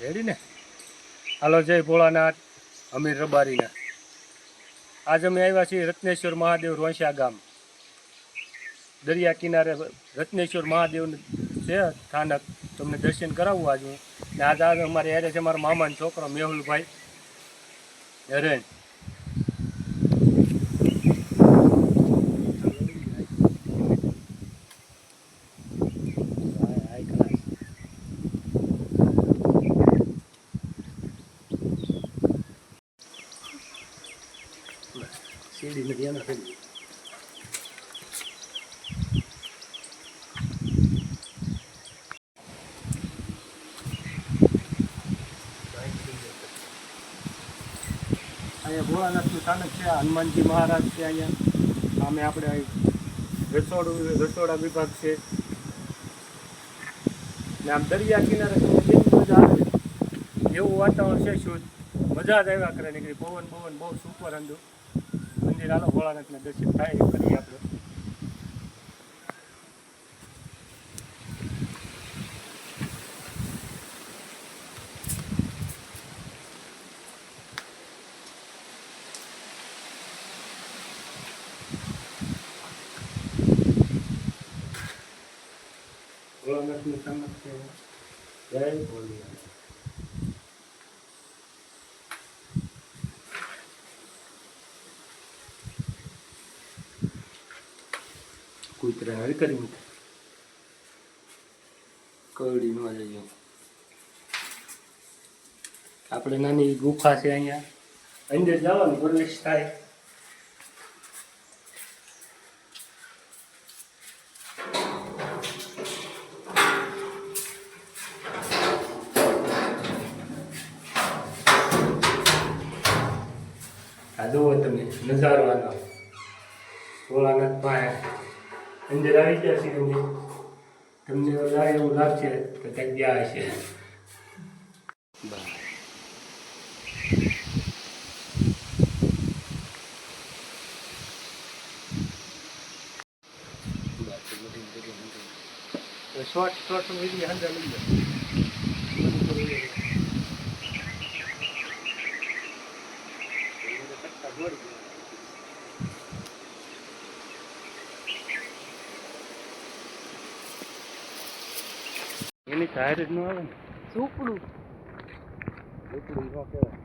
Ready ને? હાલો, જય ભોળાનાથ, અમીર રબારીના. આજ અમે આવ્યા છીએ રત્નેશ્વર મહાદેવ રોંશા ગામ. દરિયા કિનારે રત્નેશ્વર મહાદેવનું છે સ્થાનક. તમને દર્શન કરાવવું આજ હું. ને આજ અમારે યારે છે મારા મામાનો છોકરો મેહુલભાઈ હરેન. સીડી નથી એના થઈ. અહીંયા ભોળાનાથનું સ્થાનક છે. હનુમાનજી મહારાજ છે અહીંયા. સામે આપણે રસોડા વિભાગ છે. ને આમ દરિયા કિનારે કેવી મજા આવે એવું વાતાવરણ છે. શુદ્ધ મજા જ આવ્યા કરે. નીકળી પવન બહુ સુપર અંદુ મંદિર. હાલો ભોળાનાથના દર્શન થાય કરીએ આપણે. ભોળાનાથનું સ્થાનક છે. જય ભોળિયા. કૂતરા હરી કરી મૂકે કવડી ન જજો. આપણે નાની ગુફા છે અહીંયા. અંદર જવાનું પ્રવેશ થાય. આ જુઓ તમે નજારો આનો ભોળાનાથ પાસે. અંદર આવી ગયા છે તમને એવું લાગશે કે કંઈક ગયા હશે. શોર્ટ વિડીયો અંદર લઈ જાઓ. એની ટાયર જ ન આવે ને. ઝૂંપડું ન કહેવાય.